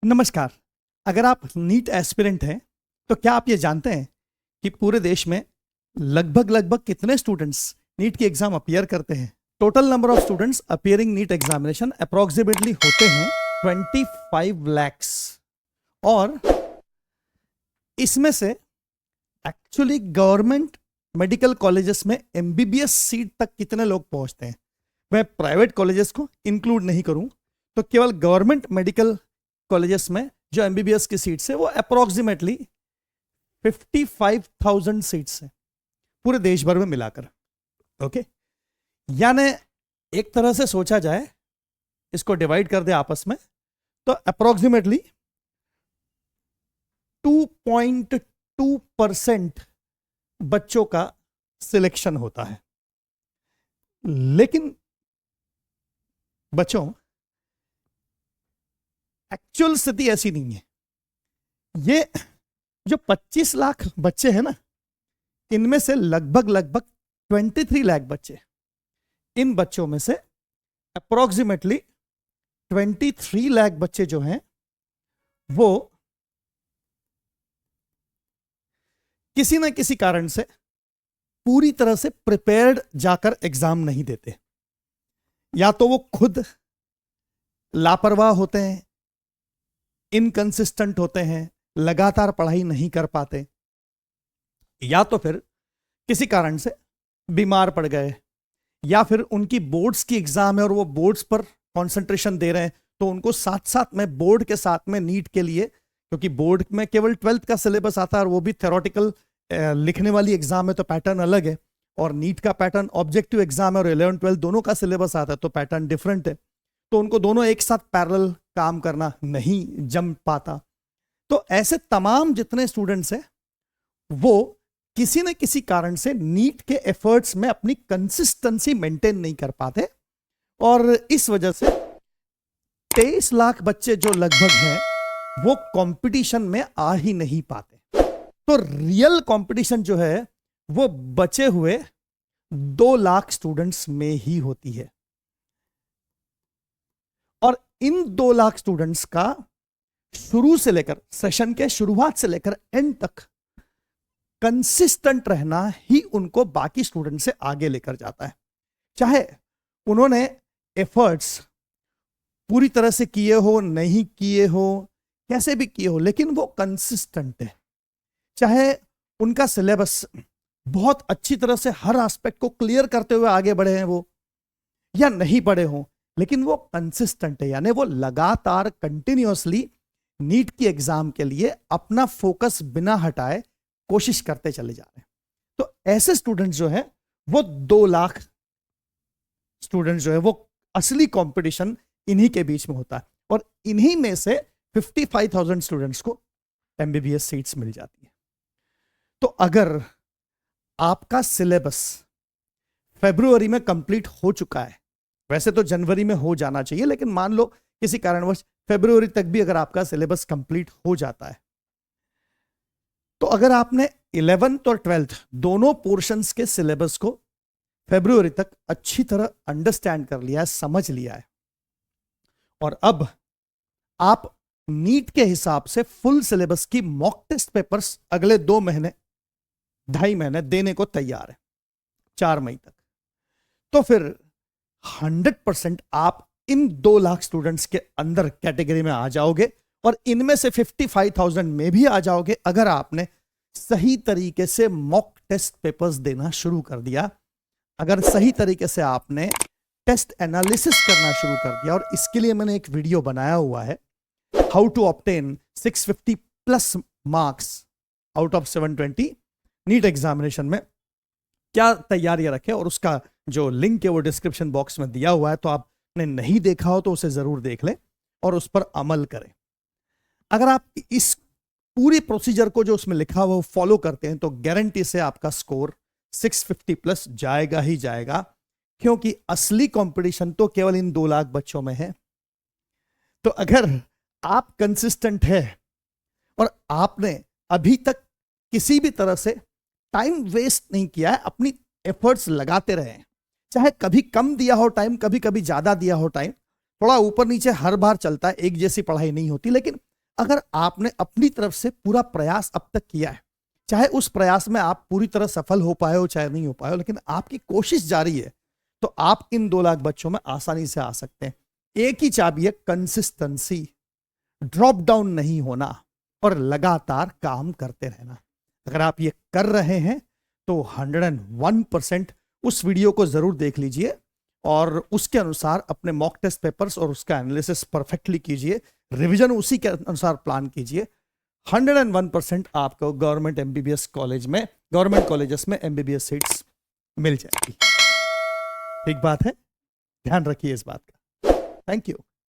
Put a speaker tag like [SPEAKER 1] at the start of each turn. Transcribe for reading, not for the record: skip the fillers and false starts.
[SPEAKER 1] नमस्कार। अगर आप नीट एस्पिरेंट हैं तो क्या आप ये जानते हैं कि पूरे देश में लगभग कितने स्टूडेंट्स नीट की एग्जाम अपीयर करते हैं? Total number of students appearing NEET examination approximately होते हैं 25 lakhs। और इसमें से एक्चुअली गवर्नमेंट मेडिकल कॉलेजेस में एमबीबीएस सीट तक कितने लोग पहुंचते हैं? मैं प्राइवेट कॉलेजेस को इंक्लूड नहीं करूं तो केवल गवर्नमेंट मेडिकल कॉलेजेस में जो एमबीबीएस की सीट्स है वो अप्रोक्सीमेटली 55,000 सीट्स है पूरे देश भर में मिलाकर। ओके, यानी एक तरह से सोचा जाए, इसको डिवाइड कर दे आपस में, तो अप्रोक्सीमेटली 2.2% बच्चों का सिलेक्शन होता है। लेकिन बच्चों, एक्चुअल स्थिति ऐसी नहीं है। ये जो 25 लाख बच्चे हैं ना, इनमें से लगभग 23 लाख बच्चे, इन बच्चों में से अप्रोक्सीमेटली 23 लाख बच्चे जो हैं वो किसी ना किसी कारण से पूरी तरह से प्रिपेयर्ड जाकर एग्जाम नहीं देते। या तो वो खुद लापरवाह होते हैं, इनकंसिस्टेंट होते हैं, लगातार पढ़ाई नहीं कर पाते, या तो फिर किसी कारण से बीमार पड़ गए, या फिर उनकी बोर्ड्स की एग्जाम है और वो बोर्ड्स पर कंसंट्रेशन दे रहे हैं, तो उनको साथ साथ में बोर्ड के साथ में नीट के लिए, क्योंकि बोर्ड में केवल 12th का सिलेबस आता है और वो भी थ्योरेटिकल लिखने वाली एग्जाम है तो पैटर्न अलग है, और नीट का पैटर्न ऑब्जेक्टिव एग्जाम है और 11th 12th दोनों का सिलेबस आता है तो पैटर्न डिफरेंट है, तो उनको दोनों एक साथ पैरेलल काम करना नहीं जम पाता। तो ऐसे तमाम जितने स्टूडेंट्स हैं वो किसी न किसी कारण से नीट के एफर्ट्स में अपनी कंसिस्टेंसी मेंटेन नहीं कर पाते, और इस वजह से 23 लाख बच्चे जो लगभग हैं वो कंपटीशन में आ ही नहीं पाते। तो रियल कंपटीशन जो है वो बचे हुए 2 लाख स्टूडेंट्स में ही होती है, और इन 2 लाख स्टूडेंट्स का शुरू से लेकर, सेशन के शुरुआत से लेकर एंड तक कंसिस्टेंट रहना ही उनको बाकी स्टूडेंट से आगे लेकर जाता है। चाहे उन्होंने एफर्ट्स पूरी तरह से किए हो, नहीं किए हो, कैसे भी किए हो, लेकिन वो कंसिस्टेंट है। चाहे उनका सिलेबस बहुत अच्छी तरह से हर एस्पेक्ट को क्लियर करते हुए आगे बढ़े हैं वो, या नहीं बढ़े हों, लेकिन वो कंसिस्टेंट है, यानी वो लगातार कंटिन्यूअसली नीट की एग्जाम के लिए अपना फोकस बिना हटाए कोशिश करते चले जा रहे हैं। तो ऐसे स्टूडेंट्स जो है वो 2 लाख स्टूडेंट्स जो है वो असली कंपटीशन इन्हीं के बीच में होता है, और इन्हीं में से 55,000 स्टूडेंट्स को एमबीबीएस सीट्स मिल जाती है। तो अगर आपका सिलेबस फरवरी में कंप्लीट हो चुका है, वैसे तो जनवरी में हो जाना चाहिए, लेकिन मान लो किसी कारणवश फरवरी तक भी अगर आपका सिलेबस कंप्लीट हो जाता है, तो अगर आपने 11th और 12th दोनों पोर्शंस के सिलेबस को फरवरी तक अच्छी तरह अंडरस्टैंड कर लिया है, समझ लिया है, और अब आप नीट के हिसाब से फुल सिलेबस की मॉक टेस्ट पेपर्स अगले 2 महीने 2.5 महीने देने को तैयार है, 4 मई तक, तो फिर 100% आप इन 2 लाख स्टूडेंट्स के अंदर कैटेगरी में आ जाओगे, और इनमें से 55,000 में भी आ जाओगे अगर आपने सही तरीके से मॉक टेस्ट पेपर्स देना शुरू कर दिया, अगर सही तरीके से आपने टेस्ट एनालिसिस करना शुरू कर दिया। और इसके लिए मैंने एक वीडियो बनाया हुआ है, how to obtain 650+ marks out of 720 NEET examination में क्या तैयारियां रखें, और उसका जो लिंक है वो डिस्क्रिप्शन बॉक्स में दिया हुआ है, तो आपने नहीं देखा हो तो उसे जरूर देख लें और उस पर अमल करें। अगर आप इस पूरी प्रोसीजर को जो उसमें लिखा हुआ वो फॉलो करते हैं तो गारंटी से आपका स्कोर 650+ जाएगा ही जाएगा, क्योंकि असली कंपटीशन तो केवल इन 2 लाख बच्चों में है। तो अगर आप कंसिस्टेंट है और आपने अभी तक किसी भी तरह से टाइम वेस्ट नहीं किया है, अपनी एफर्ट्स लगाते रहे, चाहे कभी कम दिया हो टाइम, कभी कभी ज्यादा दिया हो टाइम, थोड़ा ऊपर नीचे हर बार चलता है, एक जैसी पढ़ाई नहीं होती, लेकिन अगर आपने अपनी तरफ से पूरा प्रयास अब तक किया है, चाहे उस प्रयास में आप पूरी तरह सफल हो पाए हो चाहे नहीं हो पाए हो, लेकिन आपकी कोशिश जारी है, तो आप इन 2 लाख बच्चों में आसानी से आ सकते हैं। एक ही चाबी है, कंसिस्टेंसी, ड्रॉप डाउन नहीं होना और लगातार काम करते रहना। अगर आप ये कर रहे हैं तो 101% उस वीडियो को जरूर देख लीजिए और उसके अनुसार अपने मॉक टेस्ट पेपर्स और उसका एनालिसिस परफेक्टली कीजिए, रिवीजन उसी के अनुसार प्लान कीजिए। 101% आपको गवर्नमेंट एमबीबीएस कॉलेज में, गवर्नमेंट कॉलेजेस में एमबीबीएस सीट्स मिल जाएगी। ठीक बात है, ध्यान रखिए इस बात का। Thank you.